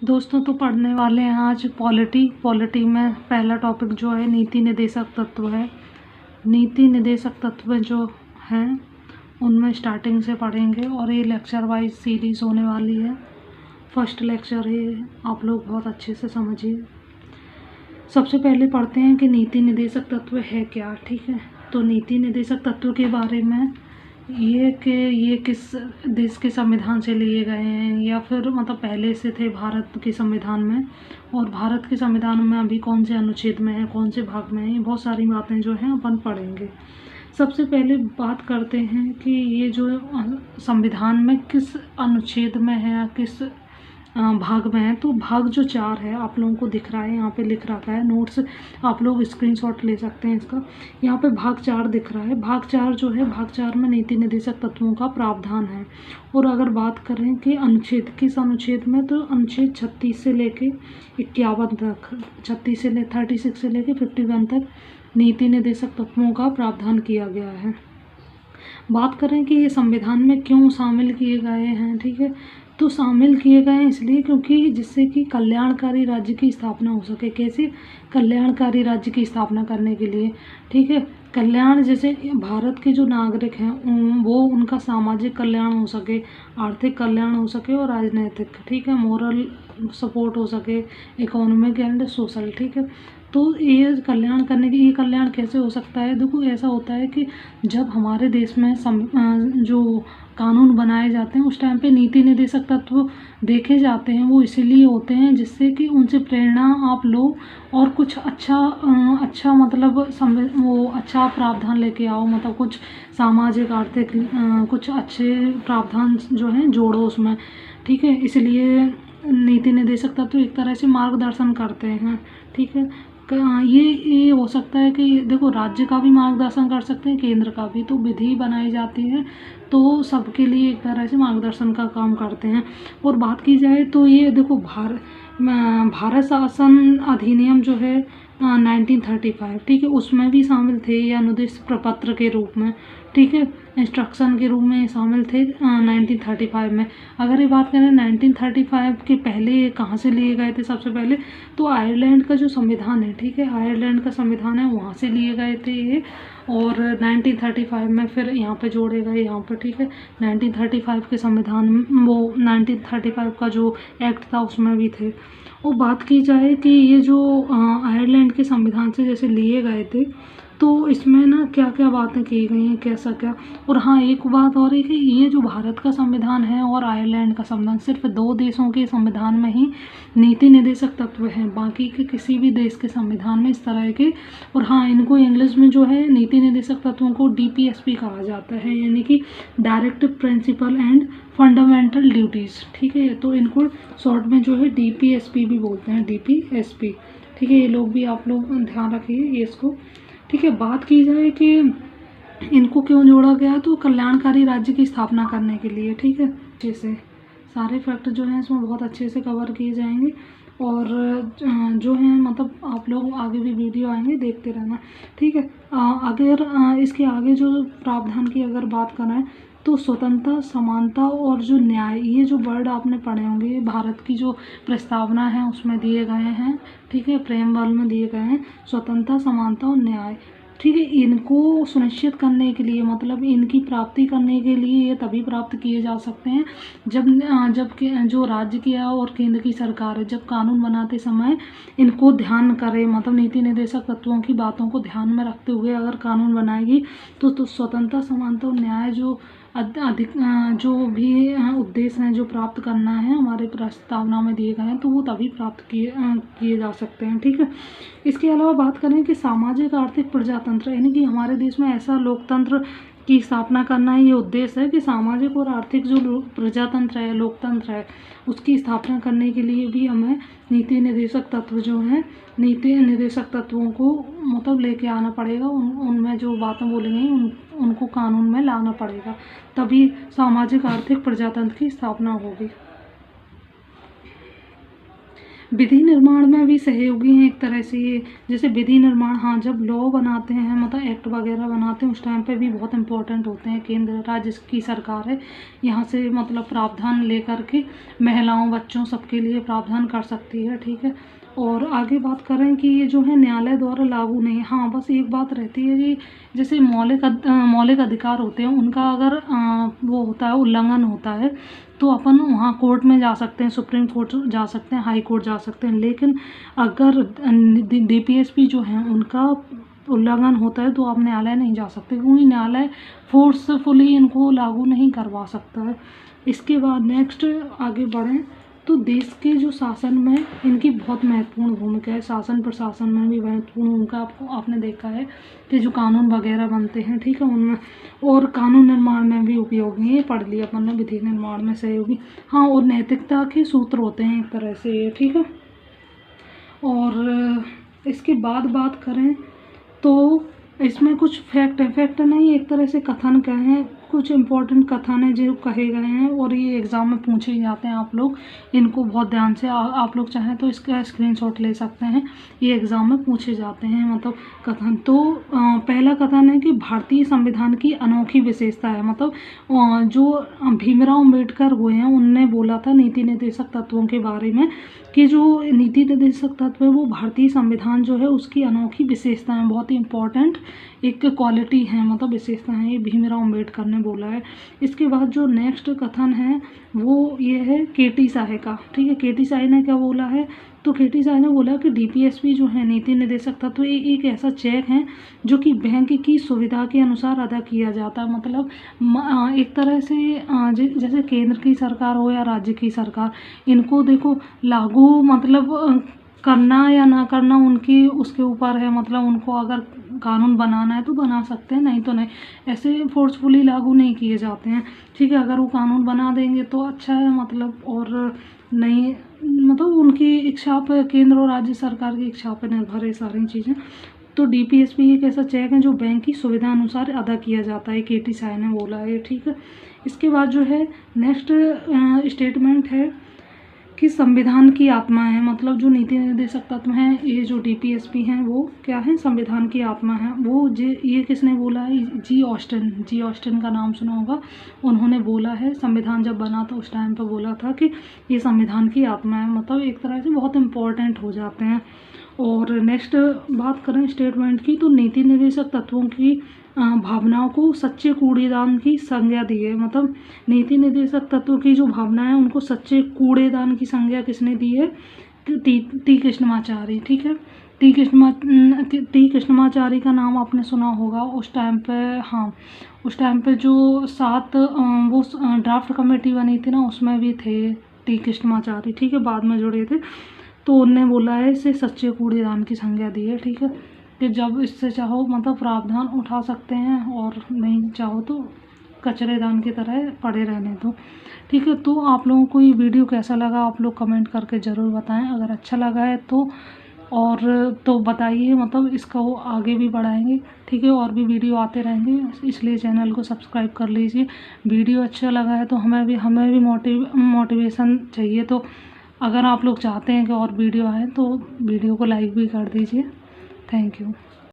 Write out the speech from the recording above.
दोस्तों तो पढ़ने वाले हैं आज पॉलिटी में पहला टॉपिक जो है नीति निर्देशक तत्व है। नीति निर्देशक तत्व जो हैं उनमें स्टार्टिंग से पढ़ेंगे और ये लेक्चर वाइज सीरीज़ होने वाली है। फर्स्ट लेक्चर है, आप लोग बहुत अच्छे से समझिए। सबसे पहले पढ़ते हैं कि नीति निर्देशक तत्व है क्या। ठीक है, तो नीति निर्देशक तत्व के बारे में ये किस देश के संविधान से लिए गए हैं या फिर मतलब पहले से थे भारत के संविधान में, और भारत के संविधान में अभी कौन से अनुच्छेद में है, कौन से भाग में है, ये बहुत सारी बातें जो हैं अपन पढ़ेंगे। सबसे पहले बात करते हैं कि ये जो संविधान में किस अनुच्छेद में है या किस भाग में है। तो भाग जो 4 है आप लोगों को दिख रहा है, यहाँ पे लिख रखा है, नोट्स आप लोग स्क्रीनशॉट ले सकते हैं इसका। यहाँ पे भाग 4 दिख रहा है। भाग 4 जो है, भाग 4 में नीति निर्देशक तत्वों का प्रावधान है। और अगर बात करें कि अनुच्छेद किस अनुच्छेद में, तो अनुच्छेद 36 से लेके 51 तक, 36 से लेके 51 तक नीति निर्देशक तत्वों का प्रावधान किया गया है। बात करें कि ये संविधान में क्यों शामिल किए गए हैं। ठीक है, तो शामिल किए गए हैं इसलिए क्योंकि जिससे कि कल्याणकारी राज्य की स्थापना हो सके। कैसे? कल्याणकारी राज्य की स्थापना करने के लिए। ठीक है, कल्याण जैसे भारत के जो नागरिक हैं वो उनका सामाजिक कल्याण हो सके, आर्थिक कल्याण हो सके और राजनैतिक, ठीक है, मोरल सपोर्ट हो सके, इकोनॉमिक एंड सोशल। ठीक है, तो ये कल्याण करने की, ये कल्याण कैसे हो सकता है? देखो, ऐसा होता है कि जब हमारे देश में जो कानून बनाए जाते हैं उस टाइम पे नीति निर्देशक तत्व देखे जाते हैं। वो इसीलिए होते हैं जिससे कि उनसे प्रेरणा आप लो और कुछ अच्छा मतलब वो अच्छा प्रावधान लेके आओ, मतलब कुछ सामाजिक आर्थिक कुछ अच्छे प्रावधान जो हैं जोड़ो उसमें। ठीक है, इसलिए नीति निर्देशक तत्व एक तरह से मार्गदर्शन करते हैं। ठीक है, ये हो सकता है कि देखो राज्य का भी मार्गदर्शन कर सकते हैं, केंद्र का भी। तो विधि बनाई जाती है तो सबके लिए एक तरह से मार्गदर्शन का काम करते हैं। और बात की जाए तो ये देखो भारत शासन अधिनियम जो है 1935, ठीक है, उसमें भी शामिल थे ये अनुदेश प्रपत्र के रूप में। ठीक है, इंस्ट्रक्शन के रूप में शामिल थे 1935 में। अगर ये बात करें 1935 के पहले ये कहाँ से लिए गए थे, सबसे पहले तो आयरलैंड का जो संविधान है, ठीक है, आयरलैंड का संविधान है, वहाँ से लिए गए थे ये। और 1935 में फिर यहाँ पे जोड़े गए यहाँ पर। ठीक है, 1935 के संविधान, वो 1935 का जो एक्ट था उसमें भी थे। और बात की जाए कि ये जो आयरलैंड के संविधान से जैसे लिए गए थे, तो इसमें ना क्या क्या बातें की गई हैं, कैसा क्या। और हाँ, एक बात और है कि ये जो भारत का संविधान है और आयरलैंड का संविधान, सिर्फ 2 देशों के संविधान में ही नीति निर्देशक तत्व हैं, बाकी के किसी भी देश के संविधान में इस तरह के। और हाँ, इनको इंग्लिश में जो है नीति निर्देशक तत्वों को DPSP कहा जाता है, यानी कि directive principle and fundamental duties. ठीक है, तो इनको शॉर्ट में जो है DPSP भी बोलते हैं, DPSP। ठीक है, ये लोग भी आप लोग ध्यान रखिए ये इसको। ठीक है, बात की जाए कि इनको क्यों जोड़ा गया, तो कल्याणकारी राज्य की स्थापना करने के लिए। ठीक है, अच्छे से सारे फैक्ट जो हैं इसमें बहुत अच्छे से कवर किए जाएंगे। और जो है मतलब आप लोग आगे भी वीडियो आएंगे, देखते रहना। ठीक है, अगर इसके आगे जो प्रावधान की अगर बात करें तो स्वतंत्रता, समानता और जो न्याय, ये जो वर्ड आपने पढ़े होंगे, भारत की जो प्रस्तावना है उसमें दिए गए हैं। ठीक है, प्रेमबल में दिए गए हैं स्वतंत्रता, समानता और न्याय। ठीक है, इनको सुनिश्चित करने के लिए, मतलब इनकी प्राप्ति करने के लिए ये तभी प्राप्त किए जा सकते हैं जब जो राज्य की और केंद्र की सरकार है, जब कानून बनाते समय इनको ध्यान करे, मतलब नीति निर्देशक तत्वों की बातों को ध्यान में रखते हुए अगर कानून बनाएगी तो स्वतंत्रता, समानता और न्याय जो अधिक जो भी उद्देश्य हैं जो प्राप्त करना है हमारे प्रस्तावना में दिए गए हैं, तो वो तभी प्राप्त किए जा सकते हैं। ठीक है, इसके अलावा बात करें कि सामाजिक आर्थिक प्रजातंत्र, यानी कि हमारे देश में ऐसा लोकतंत्र की स्थापना करना है, ये उद्देश्य है कि सामाजिक और आर्थिक जो प्रजातंत्र है, लोकतंत्र है, उसकी स्थापना करने के लिए भी हमें नीति निर्देशक तत्व जो हैं, नीति निर्देशक तत्वों को मतलब लेके आना पड़ेगा। उनमें जो बातें बोली गई उनको कानून में लाना पड़ेगा, तभी सामाजिक आर्थिक प्रजातंत्र की स्थापना होगी। विधि निर्माण में भी सहयोगी हैं एक तरह से ये। जैसे विधि निर्माण, हाँ, जब लॉ बनाते हैं मतलब एक्ट वगैरह बनाते हैं उस टाइम पे भी बहुत इंपॉर्टेंट होते हैं। केंद्र राज्य की सरकार है, यहाँ से मतलब प्रावधान लेकर के महिलाओं बच्चों सबके लिए प्रावधान कर सकती है, ठीक है। और आगे बात करें कि ये जो है न्यायालय द्वारा लागू नहीं, हाँ बस एक बात रहती है कि जैसे मौलिक अधिकार होते हैं उनका अगर वो होता है, उल्लंघन होता है, तो अपन वहाँ कोर्ट में जा सकते हैं, सुप्रीम कोर्ट जा सकते हैं, हाई कोर्ट जा सकते हैं। लेकिन अगर डीपीएसपी जो हैं उनका उल्लंघन होता है तो आप न्यायालय नहीं जा सकते, क्योंकि न्यायालय फोर्सफुली इनको लागू नहीं करवा सकता है। इसके बाद नेक्स्ट आगे बढ़ें तो देश के जो शासन में इनकी बहुत महत्वपूर्ण भूमिका है। शासन प्रशासन में भी महत्वपूर्ण भूमिका आपने देखा है कि जो कानून वगैरह बनते हैं, ठीक है, उनमें, और कानून निर्माण में भी उपयोगी है। पढ़ लिया अपन ने, विधि निर्माण में सहयोगी, हाँ, और नैतिकता के सूत्र होते हैं एक तरह से ये, ठीक है। और इसके बाद बात करें तो इसमें कुछ फैक्ट नहीं, एक तरह से कथन कहें, कुछ इम्पोर्टेंट कथन है जो कहे गए हैं और ये एग्ज़ाम में पूछे जाते हैं। आप लोग इनको बहुत ध्यान से आप लोग चाहें तो इसका स्क्रीनशॉट ले सकते हैं, ये एग्ज़ाम में पूछे जाते हैं मतलब कथन। तो पहला कथन है कि भारतीय संविधान की अनोखी विशेषता है, मतलब जो भीमराव अम्बेडकर हुए हैं उनने बोला था नीति निर्देशक तत्वों के बारे में कि जो नीति निर्देशक तत्व है वो भारतीय संविधान जो है उसकी अनोखी विशेषता है, बहुत ही इम्पोर्टेंट एक क्वालिटी है, मतलब विशेषता है, ये भीमराव अम्बेडकर ने बोला है। इसके बाद जो नेक्स्ट कथन है वो ये है केटी साहे का, ठीक है। केटी साहे ने क्या बोला है, तो केटी साहे ने बोला कि डीपीएसपी जो है नीति निर्देशक तत्व एक ऐसा चेक है जो कि बैंक की सुविधा के अनुसार अदा किया जाता है। मतलब एक तरह से जैसे केंद्र की सरकार हो या राज्य की सरकार, इनको देखो लागू मतलब करना या ना करना उनकी उसके ऊपर है, मतलब उनको अगर कानून बनाना है तो बना सकते हैं, नहीं तो नहीं, ऐसे फोर्सफुली लागू नहीं किए जाते हैं, ठीक है। अगर वो कानून बना देंगे तो अच्छा है, मतलब, और नहीं मतलब उनकी इच्छा पे, केंद्र और राज्य सरकार की इच्छा पे निर्भर है सारी चीज़ें। तो डीपीएसपी एक ऐसा चेक है जो बैंक की सुविधा अनुसार अदा किया जाता है, केटी साय ने बोला है, ठीक है। इसके बाद जो है नेक्स्ट स्टेटमेंट है कि संविधान की आत्मा है, मतलब जो नीति निर्देशक तत्व हैं ये जो डीपीएसपी हैं वो क्या है, संविधान की आत्मा है। वो ये किसने बोला है, जी ऑस्टिन का नाम सुना होगा, उन्होंने बोला है। संविधान जब बना तो उस टाइम पर बोला था कि ये संविधान की आत्मा है, मतलब एक तरह से बहुत इम्पोर्टेंट हो जाते हैं। और नेक्स्ट बात करें स्टेटमेंट की, तो नीति निर्देशक तत्वों की भावनाओं को सच्चे कूड़ेदान की संज्ञा दी है। मतलब नीति निर्देशक तत्व की जो भावना है उनको सच्चे कूड़ेदान की संज्ञा किसने दी है, टी कृष्णमाचारी, ठीक है। टी कृष्णमाचारी का नाम आपने सुना होगा उस टाइम पे, हाँ, उस टाइम पे जो वो ड्राफ्ट कमेटी बनी थी ना उसमें भी थे टी कृष्णमाचारी, ठीक है, बाद में जुड़े थे। तो उनने बोला है इसे सच्चे कूड़ेदान की संज्ञा दी है, ठीक है, कि जब इससे चाहो मतलब प्रावधान उठा सकते हैं और नहीं चाहो तो कचरेदान की तरह पड़े रहने दो, ठीक है। तो आप लोगों को ये वीडियो कैसा लगा आप लोग कमेंट करके ज़रूर बताएं। अगर अच्छा लगा है तो बताइए, मतलब इसका वो आगे भी बढ़ाएंगे, ठीक है, और भी वीडियो आते रहेंगे, इसलिए चैनल को सब्सक्राइब कर लीजिए। वीडियो अच्छा लगा है तो हमें भी मोटिवेशन चाहिए, तो अगर आप लोग चाहते हैं कि और वीडियो आए तो वीडियो को लाइक भी कर दीजिए। Thank you.